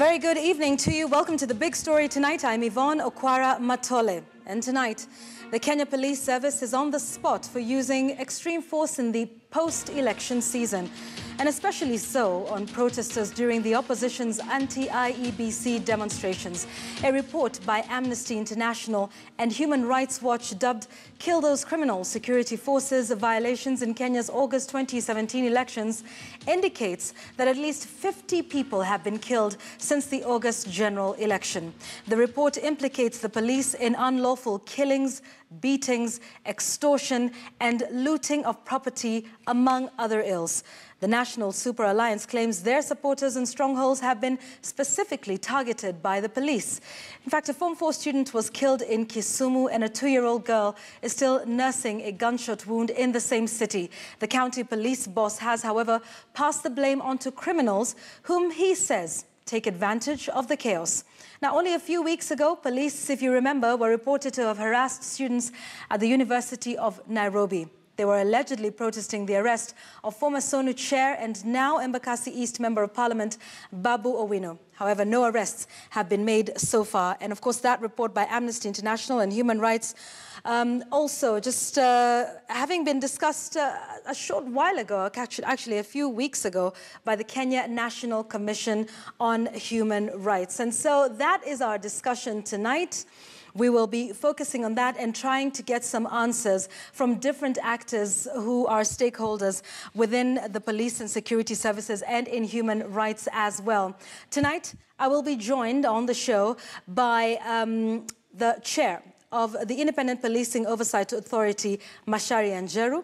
A very good evening to you. Welcome to the big story tonight. I'm Yvonne Okwara Matole. And tonight, the Kenya Police Service is on the spot for using extreme force in the post-election season, and especially so on protesters during the opposition's anti-IEBC demonstrations. A report by Amnesty International and Human Rights Watch dubbed "Kill Those Criminals, Security Forces Violations in Kenya's August 2017 elections" indicates that at least 50 people have been killed since the August general election. The report implicates the police in unlawful killings, beatings, extortion, and looting of property, among other ills. The National Super Alliance claims their supporters in strongholds have been specifically targeted by the police. In fact, a Form 4 student was killed in Kisumu, and a 2-year-old girl is still nursing a gunshot wound in the same city. The county police boss has, however, passed the blame onto criminals whom he says take advantage of the chaos. Now, only a few weeks ago, police, if you remember, were reported to have harassed students at the University of Nairobi. They were allegedly protesting the arrest of former SONU chair and now Embakasi East Member of Parliament, Babu Owino. However, no arrests have been made so far. And of course, that report by Amnesty International and Human Rights also just having been discussed a short while ago, actually a few weeks ago, by the Kenya National Commission on Human Rights. And so that is our discussion tonight. We will be focusing on that and trying to get some answers from different actors who are stakeholders within the police and security services and in human rights as well. Tonight, I will be joined on the show by the chair of the Independent Policing Oversight Authority, Macharia Njeru.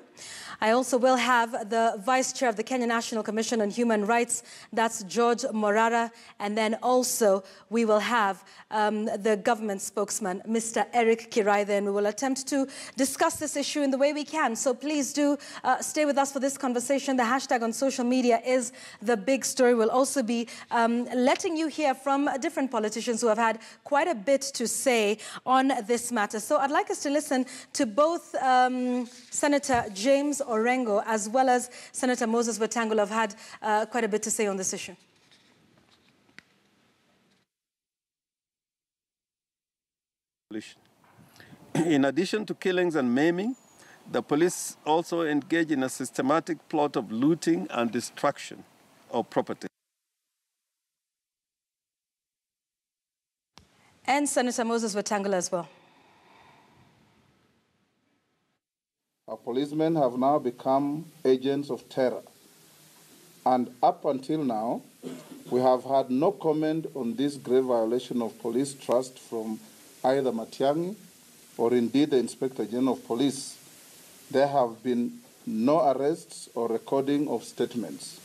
I also will have the Vice Chair of the Kenya National Commission on Human Rights, that's George Morara, and then also we will have the government spokesman, Mr. Eric Kiraithe, and we will attempt to discuss this issue in the way we can. So please do stay with us for this conversation. The hashtag on social media is The Big Story. We'll also be letting you hear from different politicians who have had quite a bit to say on this matter. So I'd like us to listen to both Senator James Orengo as well as Senator Moses Wetangula have had quite a bit to say on this issue. In addition to killings and maiming, the police also engage in a systematic plot of looting and destruction of property. And Senator Moses Wetangula as well. Our policemen have now become agents of terror. And up until now, we have had no comment on this grave violation of police trust from either Matiang'i or indeed the Inspector General of Police. There have been no arrests or recording of statements.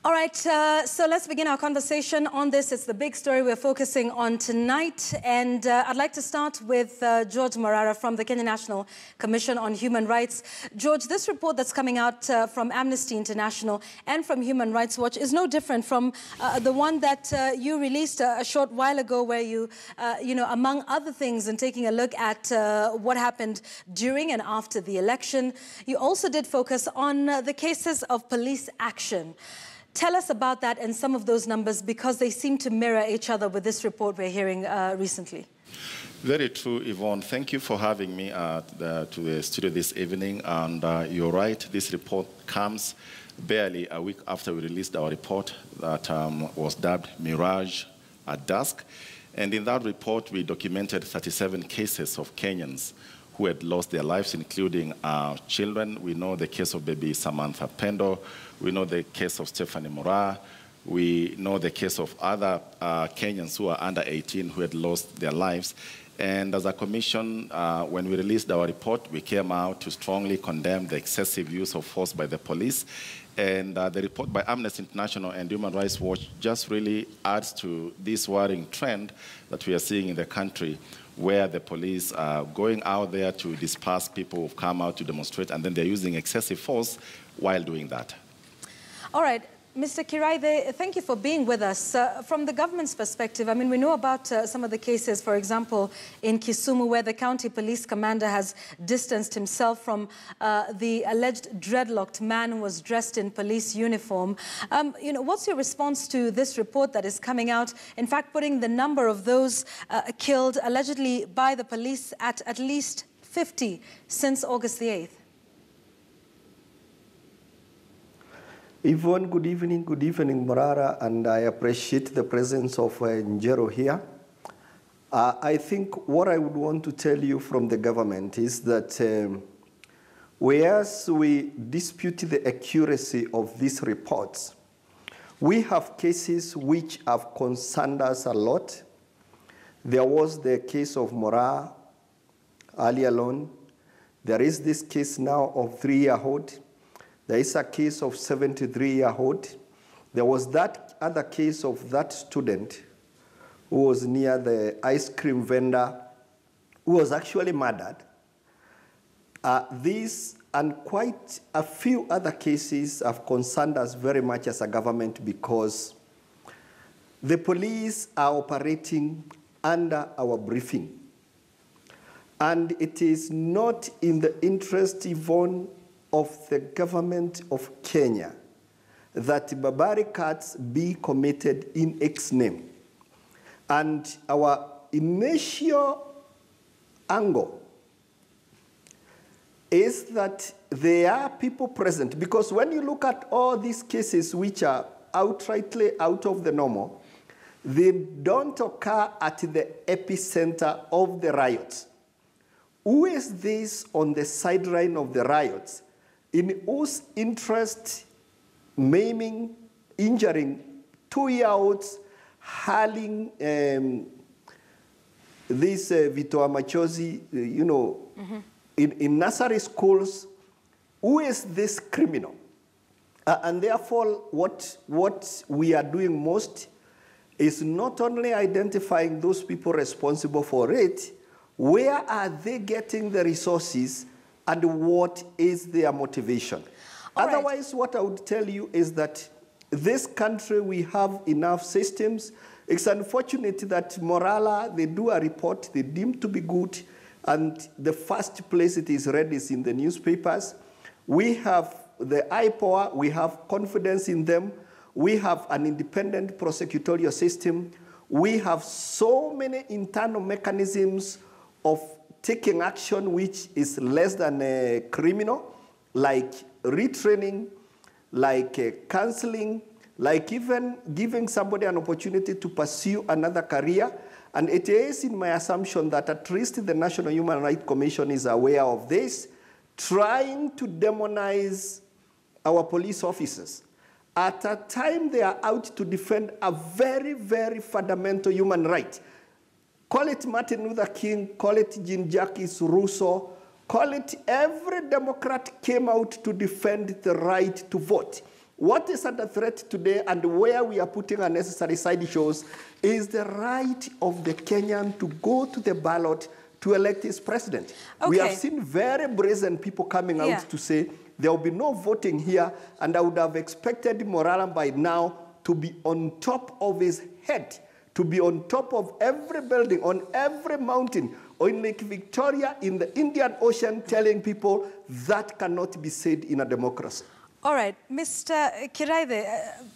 All right, so let's begin our conversation on this. It's the big story we're focusing on tonight. And I'd like to start with George Morara from the Kenya National Commission on Human Rights. George, this report that's coming out from Amnesty International and from Human Rights Watch is no different from the one that you released a short while ago, where you know, among other things, and taking a look at what happened during and after the election, you also did focus on the cases of police action. Tell us about that and some of those numbers, because they seem to mirror each other with this report we're hearing recently. Very true, Yvonne. Thank you for having me to the studio this evening. And you're right, this report comes barely a week after we released our report that was dubbed Mirage at Dusk. And in that report, we documented 37 cases of Kenyans who had lost their lives, including children. We know the case of baby Samantha Pendo. We know the case of Stephanie Mora. We know the case of other Kenyans who are under 18 who had lost their lives. And as a commission, when we released our report, we came out to strongly condemn the excessive use of force by the police. And the report by Amnesty International and Human Rights Watch just really adds to this worrying trend that we are seeing in the country, where the police are going out there to disperse people who've come out to demonstrate, and then they're using excessive force while doing that. All right. Mr. Kiraithe, thank you for being with us. From the government's perspective, I mean, we know about some of the cases, for example, in Kisumu, where the county police commander has distanced himself from the alleged dreadlocked man who was dressed in police uniform. You know, what's your response to this report that is coming out, in fact, putting the number of those killed allegedly by the police at least 50 since August the 8th? Yvonne, good evening, Morara, and I appreciate the presence of Njero here. I think what I would want to tell you from the government is that whereas we dispute the accuracy of these reports, we have cases which have concerned us a lot. There was the case of Mora earlier on. There is this case now of 3-year-old. There is a case of 73-year-old. There was that other case of that student who was near the ice cream vendor who was actually murdered. These and quite a few other cases have concerned us very much as a government because the police are operating under our briefing. And it is not in the interest, Yvonne, of the government of Kenya that barbaric acts be committed in its name. And our initial angle is that there are people present, because when you look at all these cases which are outrightly out of the normal, they don't occur at the epicenter of the riots. Who is this on the sideline of the riots, in whose interest maiming, injuring 2-year-olds, hurling this Vitoa Machozi, you know, in nursery schools? Who is this criminal? And therefore, what we are doing most is not only identifying those people responsible for it, where are they getting the resources and what is their motivation? Otherwise, what I would tell you is that this country, we have enough systems. It's unfortunate that Morala, they do a report, they deem to be good, and the first place it is read is in the newspapers. We have the IPOA, we have confidence in them. We have an independent prosecutorial system. We have so many internal mechanisms of taking action which is less than a criminal, like retraining, like counseling, like even giving somebody an opportunity to pursue another career. And it is in my assumption that at least the National Human Rights Commission is aware of this, trying to demonize our police officers. At a time they are out to defend a very, very fundamental human right. Call it Martin Luther King, call it Jean-Jacques Rousseau, call it every Democrat came out to defend the right to vote. What is under threat today and where we are putting unnecessary side issues is the right of the Kenyan to go to the ballot to elect his president. Okay. We have seen very brazen people coming out to say there will be no voting here, and I would have expected Moralam by now to be on top of his head, to be on top of every building, on every mountain, or in Lake Victoria, in the Indian Ocean, telling people that cannot be said in a democracy. All right, Mr. Kiraithe,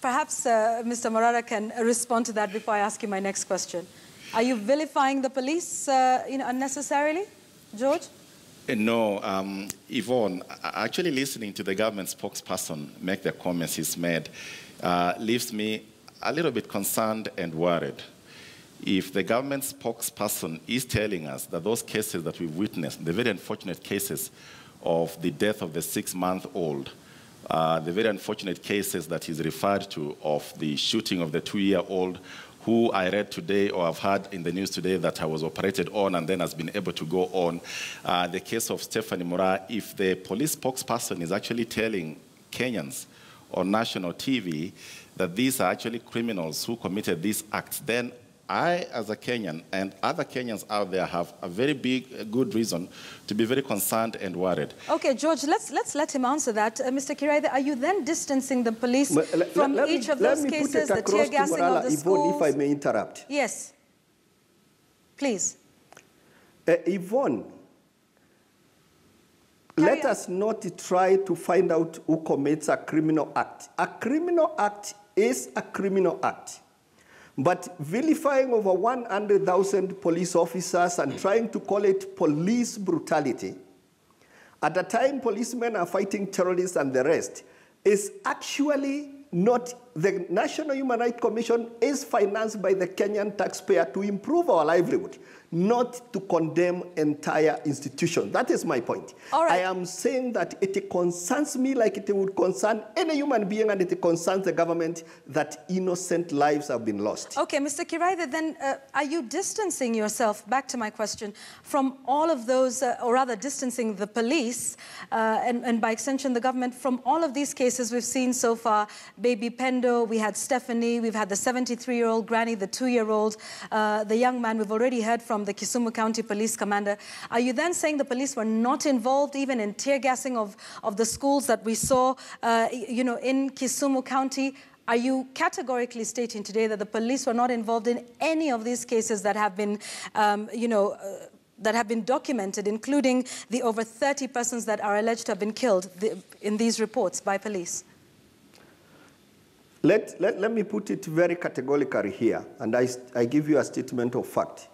perhaps Mr. Morara can respond to that before I ask you my next question. Are you vilifying the police unnecessarily, George? No, Yvonne, actually listening to the government spokesperson make the comments he's made leaves me a little bit concerned and worried. If the government spokesperson is telling us that those cases that we've witnessed, the very unfortunate cases of the death of the 6-month-old, the very unfortunate cases that he's referred to of the shooting of the 2-year-old, who I read today or I've heard in the news today that I was operated on and then has been able to go on, the case of Stephanie Mura, if the police spokesperson is actually telling Kenyans on national TV that these are actually criminals who committed these acts, then I, as a Kenyan, and other Kenyans out there have a very good reason to be very concerned and worried. Okay, George, let's let him answer that. Mr. Kiraithe, are you then distancing the police from each of those cases, the tear gassing of the schools? Yvonne, if I may interrupt. Yes. Please. Yvonne, let us not try to find out who commits a criminal act. A criminal act is a criminal act. But vilifying over 100,000 police officers and trying to call it police brutality, at a time policemen are fighting terrorists and the rest, is actually not. The National Human Rights Commission is financed by the Kenyan taxpayer to improve our livelihood, not to condemn entire institutions. That is my point. All right. I am saying that it concerns me like it would concern any human being, and it concerns the government that innocent lives have been lost. Okay, Mr. Kiraithe, then are you distancing yourself, back to my question, from all of those, or rather distancing the police, and by extension the government, from all of these cases we've seen so far? Baby Pendo, we had Stephanie, we've had the 73-year-old granny, the 2-year-old, the young man we've already heard from, the Kisumu County Police Commander. Are you then saying the police were not involved even in tear gassing of the schools that we saw, you know, in Kisumu County? Are you categorically stating today that the police were not involved in any of these cases that have been, you know, that have been documented, including the over 30 persons that are alleged to have been killed in these reports by police? Let me put it very categorically here, and I give you a statement of fact.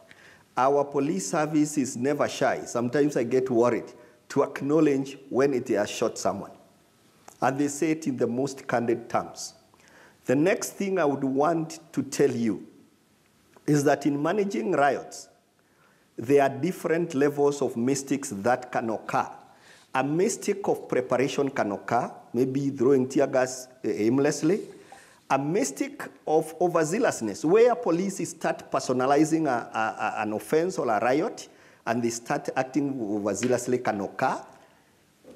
Our police service is never shy. Sometimes I get worried to acknowledge when it has shot someone. And they say it in the most candid terms. The next thing I would want to tell you is that in managing riots, there are different levels of mistakes that can occur. A mistake of preparation can occur, maybe throwing tear gas aimlessly. A mistake of overzealousness, where police start personalizing an offense or a riot, and they start acting overzealously, can occur.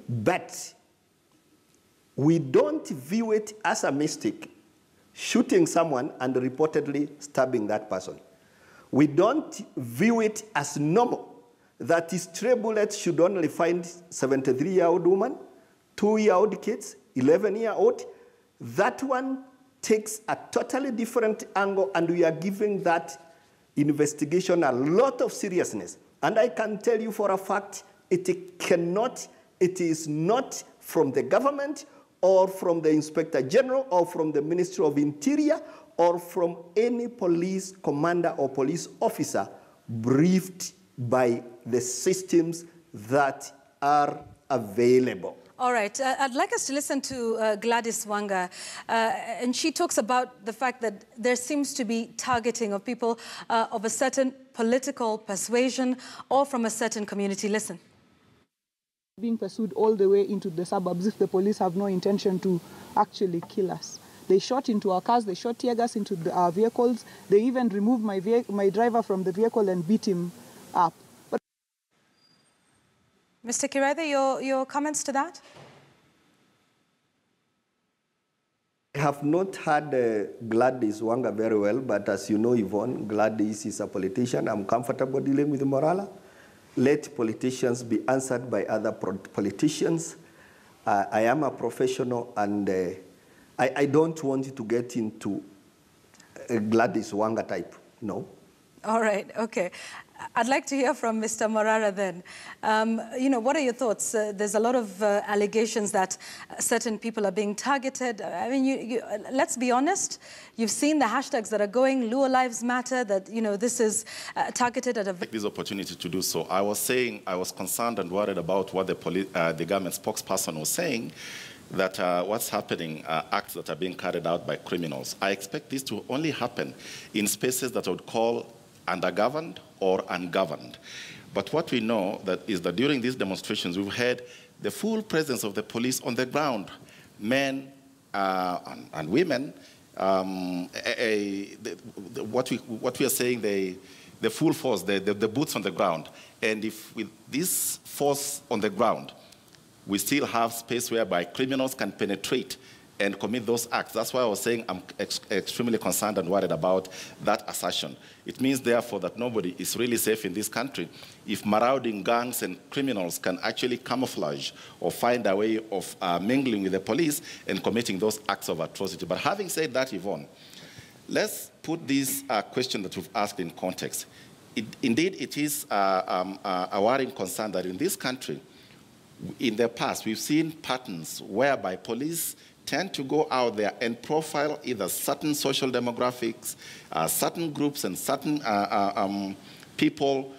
But we don't view it as a mistake, shooting someone and reportedly stabbing that person. We don't view it as normal that stray bullets should only find 73-year-old woman, 2-year-old kids, 11-year-old. That one takes a totally different angle, and we are giving that investigation a lot of seriousness. And I can tell you for a fact, it is not from the government or from the Inspector General or from the Ministry of Interior or from any police commander or police officer briefed by the systems that are available. All right, I'd like us to listen to Gladys Wanga, and she talks about the fact that there seems to be targeting of people of a certain political persuasion or from a certain community. Listen. Being pursued all the way into the suburbs if the police have no intention to actually kill us. They shot into our cars, they shot tear gas into our vehicles, they even removed my driver from the vehicle and beat him up. Mr. Kiraithe, your comments to that? I have not heard Gladys Wanga very well, but as you know, Yvonne, Gladys is a politician. I'm comfortable dealing with Morala. Let politicians be answered by other politicians. I am a professional, and I don't want to get into a Gladys Wanga type, no. All right, okay. I'd like to hear from Mr. Morara then. You know, what are your thoughts? There's a lot of allegations that certain people are being targeted. I mean, let's be honest. You've seen the hashtags that are going, Luo Lives Matter, that, you know, this is targeted at a... Take this opportunity to do so. I was saying I was concerned and worried about what the government spokesperson was saying, that what's happening are acts that are being carried out by criminals. I expect this to only happen in spaces that I would call undergoverned or ungoverned. But what we know is that during these demonstrations, we've had the full presence of the police on the ground, men and women. What we are saying, the full force, the boots on the ground. And if with this force on the ground, we still have space whereby criminals can penetrate and commit those acts. That's why I was saying I'm extremely concerned and worried about that assertion. It means, therefore, that nobody is really safe in this country if marauding gangs and criminals can actually camouflage or find a way of mingling with the police and committing those acts of atrocity. But having said that, Yvonne, let's put this question that we've asked in context. Indeed, it is a worrying concern that in this country, in the past, we've seen patterns whereby police tend to go out there and profile either certain social demographics, certain groups, and certain people,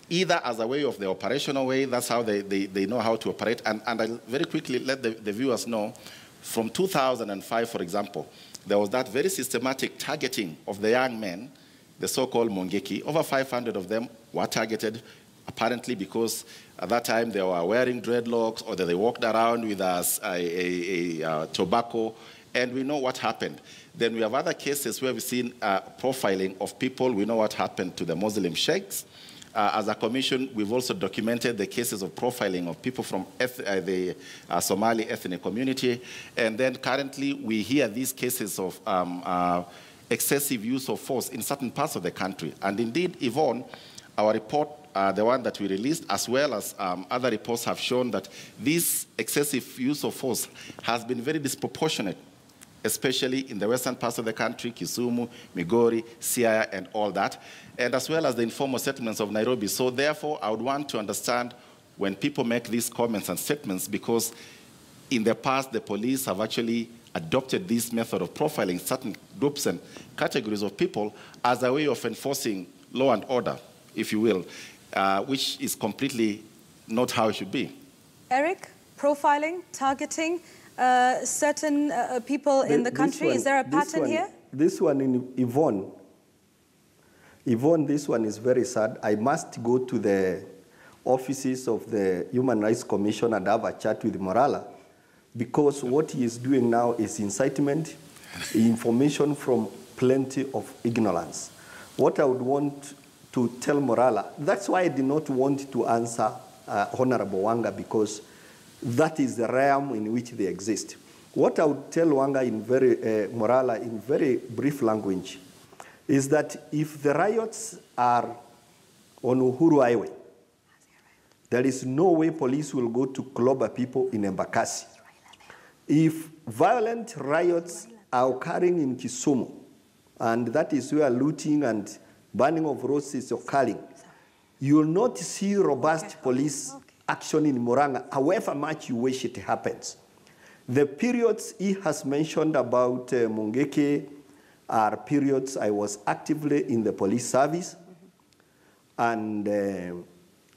either as a way of the operational way, that's how they know how to operate. And I'll very quickly let the viewers know, from 2005, for example, there was that very systematic targeting of the young men, the so-called Mongeki. Over 500 of them were targeted, apparently because at that time they were wearing dreadlocks or that they walked around with a tobacco, and we know what happened. Then we have other cases where we've seen profiling of people. We know what happened to the Muslim sheikhs. As a commission, we've also documented the cases of profiling of people from the Somali ethnic community. And then currently we hear these cases of excessive use of force in certain parts of the country. And indeed, Yvonne, our report, the one that we released, as well as other reports, have shown that this excessive use of force has been very disproportionate, especially in the western parts of the country, Kisumu, Migori, Siaya, and all that, and as well as the informal settlements of Nairobi. So therefore, I would want to understand when people make these comments and statements, because in the past, the police have actually adopted this method of profiling certain groups and categories of people as a way of enforcing law and order, if you will, which is completely not how it should be. Eric, profiling, targeting certain people in the country, is there a pattern here? This one in Yvonne, this one is very sad. I must go to the offices of the Human Rights Commission and have a chat with Morala, because what he is doing now is incitement, information from plenty of ignorance. What I would want to tell Morala, that's why I did not want to answer Honorable Wanga, because that is the realm in which they exist. What I would tell Wanga in Morala in very brief language is that if the riots are on Uhuru Highway, there is no way police will go to clobber people in Embakasi. If violent riots are occurring in Kisumu, and that is where looting and burning of roads is occurring, you will not see robust police action in Murang'a, however much you wish it happens. The periods he has mentioned about Mungeke are periods I was actively in the police service, and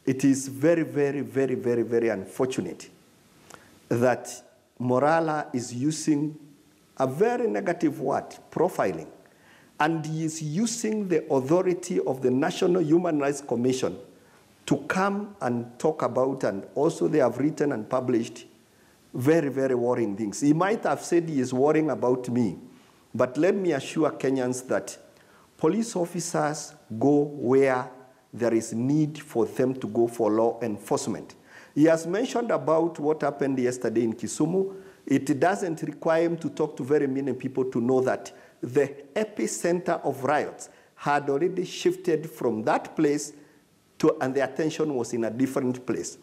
it is very, very, very, very, very unfortunate that Morala is using a very negative word, profiling, and he is using the authority of the National Human Rights Commission to come and talk about, and also they have written and published very, very worrying things. He might have said he is worrying about me, but let me assure Kenyans that police officers go where there is need for them to go for law enforcement. He has mentioned about what happened yesterday in Kisumu. It doesn't require him to talk to very many people to know that the epicenter of riots had already shifted from that place and the attention was in a different place.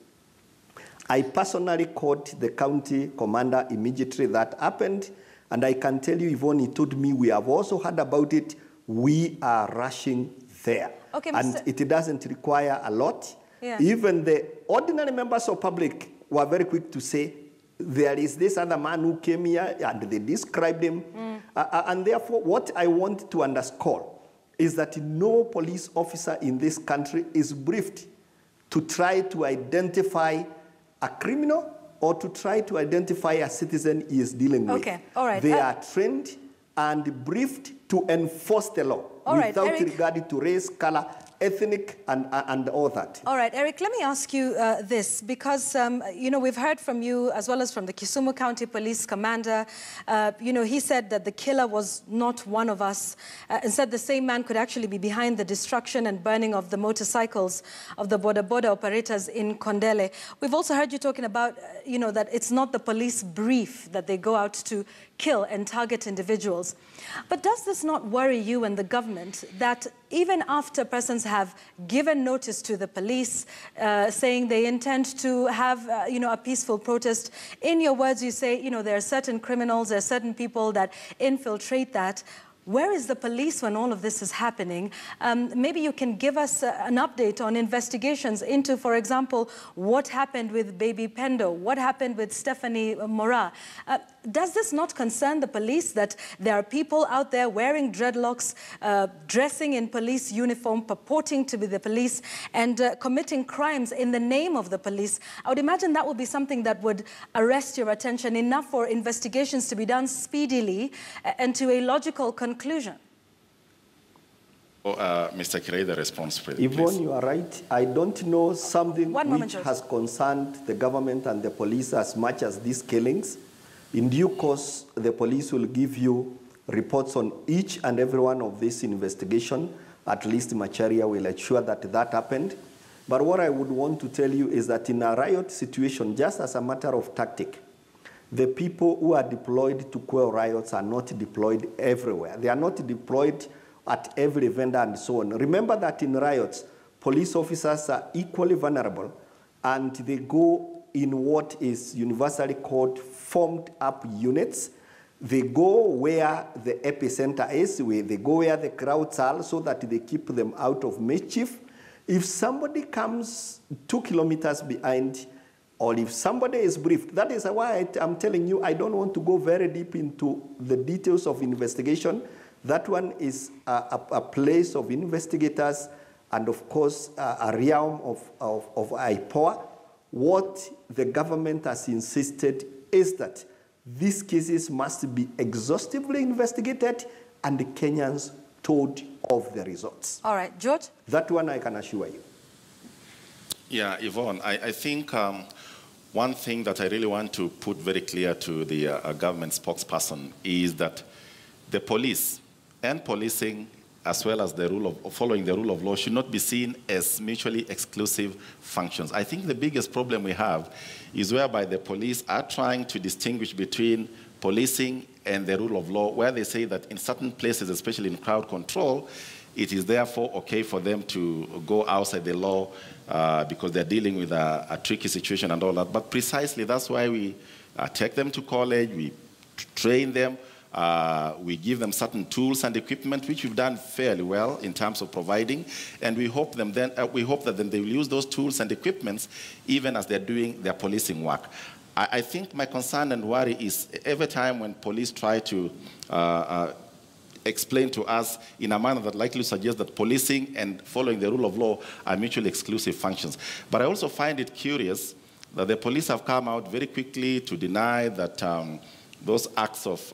I personally called the county commander immediately that happened, and I can tell you, Yvonne, he told me, we have also heard about it, we are rushing there. Okay, and it doesn't require a lot. Yeah. Even the ordinary members of public were very quick to say, there is this other man who came here, and they described him. And therefore, what I want to underscore is that no police officer in this country is briefed to try to identify a criminal or to try to identify a citizen he is dealing with. Okay, all right. They are trained and briefed to enforce the law without regard to race, color, ethnic and all that. All right, Eric, let me ask you this, because, you know, we've heard from you as well as from the Kisumu County Police Commander. You know, he said that the killer was not one of us, and said the same man could actually be behind the destruction and burning of the motorcycles of the boda operators in Kondele. We've also heard you talking about, you know, that it's not the police brief that they go out to kill and target individuals. But does this not worry you and the government that even after persons have given notice to the police saying they intend to have, you know, a peaceful protest, in your words you say, you know, there are certain criminals, there are certain people that infiltrate that. Where is the police when all of this is happening? Maybe you can give us an update on investigations into, for example, what happened with baby Pendo, what happened with Stephanie Mora. Does this not concern the police that there are people out there wearing dreadlocks, dressing in police uniform, purporting to be the police, and committing crimes in the name of the police? I would imagine that would be something that would arrest your attention enough for investigations to be done speedily and to a logical conclusion. Mr. Kirei, the response, please. Yvonne, you are right. I don't know something which has concerned the government and the police as much as these killings. In due course, the police will give you reports on each and every one of this investigation. At least Macharia will ensure that that happened. But what I would want to tell you is that in a riot situation, just as a matter of tactic, the people who are deployed to quell riots are not deployed everywhere. They are not deployed at every vendor and so on. Remember that in riots, police officers are equally vulnerable, and they go in what is universally called formed up units. They go where the epicenter is, they go where the crowds are, so that they keep them out of mischief. If somebody comes 2 kilometers behind, or if somebody is briefed, that is why I'm telling you I don't want to go very deep into the details of investigation. That one is a place of investigators and, of course, a realm of IPOA. What the government has insisted is that these cases must be exhaustively investigated and the Kenyans told of the results. All right, George? That one I can assure you. Yeah, Yvonne, I think one thing that I really want to put very clear to the government spokesperson is that the police and policing, as well as the rule of following the rule of law, should not be seen as mutually exclusive functions. I think the biggest problem we have is whereby the police are trying to distinguish between policing and the rule of law, where they say that in certain places, especially in crowd control, it is therefore okay for them to go outside the law because they're dealing with a tricky situation and all that. But precisely that's why we take them to college, we train them, we give them certain tools and equipment, which we've done fairly well in terms of providing, and we hope that then they will use those tools and equipments even as they're doing their policing work. I think my concern and worry is every time when police try to explain to us in a manner that likely suggests that policing and following the rule of law are mutually exclusive functions. But I also find it curious that the police have come out very quickly to deny that those acts of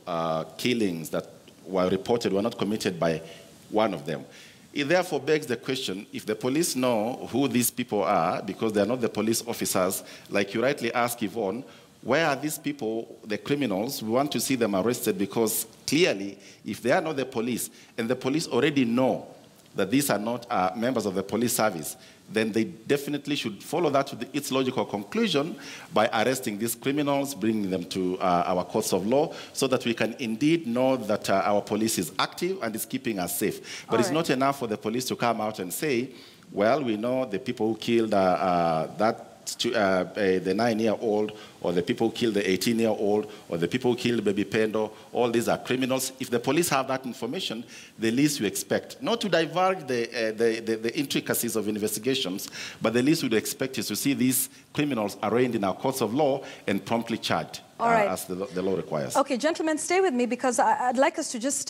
killings that were reported were not committed by one of them. It therefore begs the question, if the police know who these people are, because they are not the police officers, like you rightly asked, Yvonne, where are these people, the criminals? We want to see them arrested, because clearly, if they are not the police, and the police already know that these are not members of the police service, then they definitely should follow that to its logical conclusion by arresting these criminals, bringing them to our courts of law, so that we can indeed know that our police is active and is keeping us safe. But it's not enough for the police to come out and say, well, we know the people who killed the 9-year-old, or the people who killed the 18-year-old, or the people who killed baby Pendo, all these are criminals. If the police have that information, the least you expect, not to divulge the intricacies of investigations, but the least you'd expect is to see these criminals arraigned in our courts of law and promptly charged. as the law requires. Okay, gentlemen, stay with me because I'd like us to just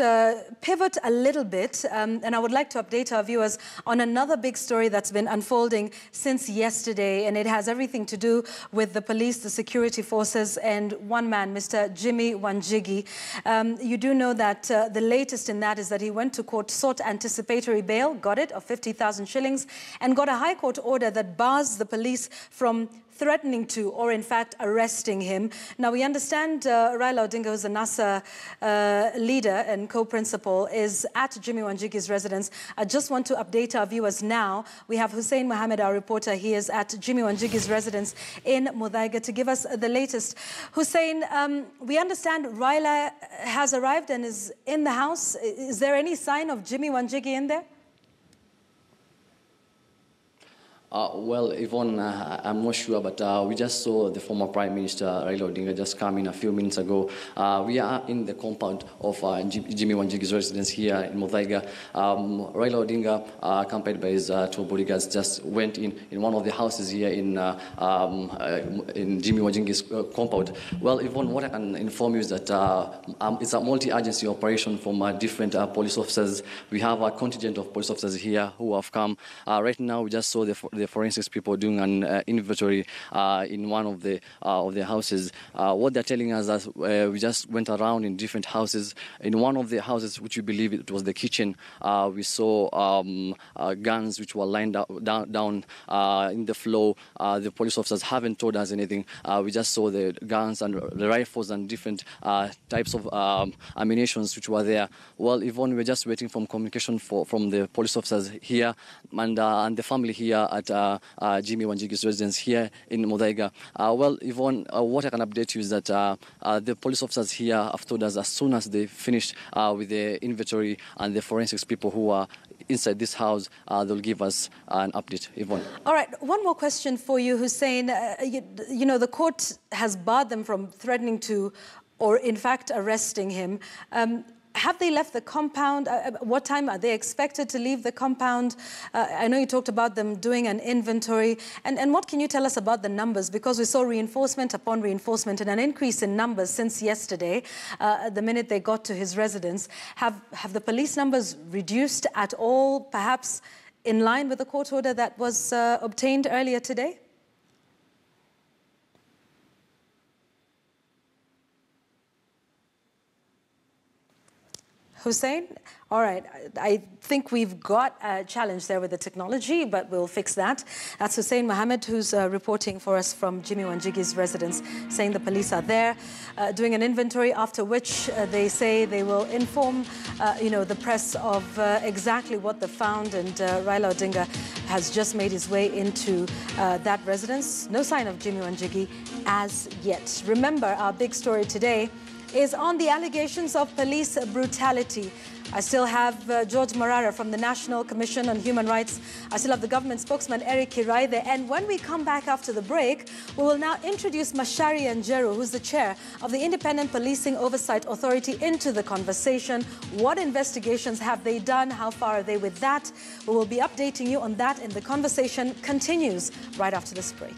pivot a little bit, and I would like to update our viewers on another big story that's been unfolding since yesterday, and it has everything to do with the police, the security forces, and one man, Mr. Jimmy Wanjigi. You do know that the latest in that is that he went to court, sought anticipatory bail, got it, of 50,000 shillings, and got a High Court order that bars the police from threatening to or in fact arresting him. Now we understand Raila Odinga, who's the NASA leader and co-principal, is at Jimmy Wanjigi's residence. I just want to update our viewers now. We have Hussein Mohammed, our reporter. He is at Jimmy Wanjigi's residence in Muthaiga to give us the latest. Hussein, we understand Raila has arrived and is in the house. Is there any sign of Jimmy Wanjigi in there? Well, Yvonne, I'm not sure, but we just saw the former Prime Minister Raila Odinga just come in a few minutes ago. We are in the compound of Jimmy Wanjigi's residence here in Muthaiga. Raila Odinga, accompanied by his two bodyguards, just went in one of the houses here in Jimmy Wanjigi's compound. Well, Yvonne, what I can inform you is that it's a multi-agency operation from different police officers. We have a contingent of police officers here who have come. Right now, we just saw the forensics people doing an inventory in one of the houses. What they're telling us is we just went around in different houses. In one of the houses, which we believe it was the kitchen, we saw guns which were lined down in the floor. The police officers haven't told us anything. We just saw the guns and the rifles and different types of ammunitions which were there. Well, Yvonne, we're just waiting for communication from the police officers here and the family here at Jimmy Wanjigi's residence here in Muthaiga. Well, Yvonne, what I can update you is that the police officers here have told us as soon as they finish with the inventory and the forensics people who are inside this house, they'll give us an update. Yvonne. All right, one more question for you, Hussein. You know, the court has barred them from threatening to or in fact arresting him. Have they left the compound? What time are they expected to leave the compound? I know you talked about them doing an inventory. And what can you tell us about the numbers? Because we saw reinforcement upon reinforcement and an increase in numbers since yesterday, the minute they got to his residence. Have the police numbers reduced at all, perhaps in line with the court order that was obtained earlier today? Hussein? All right, I think we've got a challenge there with the technology, but we'll fix that. That's Hussein Mohammed, who's reporting for us from Jimmy Wanjigi's residence, saying the police are there doing an inventory, after which they say they will inform, the press of exactly what they found. And Raila Odinga has just made his way into that residence. No sign of Jimmy Wanjigi as yet. Remember, our big story today is on the allegations of police brutality. I still have George Marara from the National Commission on Human Rights. I still have the government spokesman, Eric Kirai, there. And when we come back after the break, we will now introduce Mashari Anjeru, who's the chair of the Independent Policing Oversight Authority, into the conversation. What investigations have they done? How far are they with that? We will be updating you on that, and the conversation continues right after this break.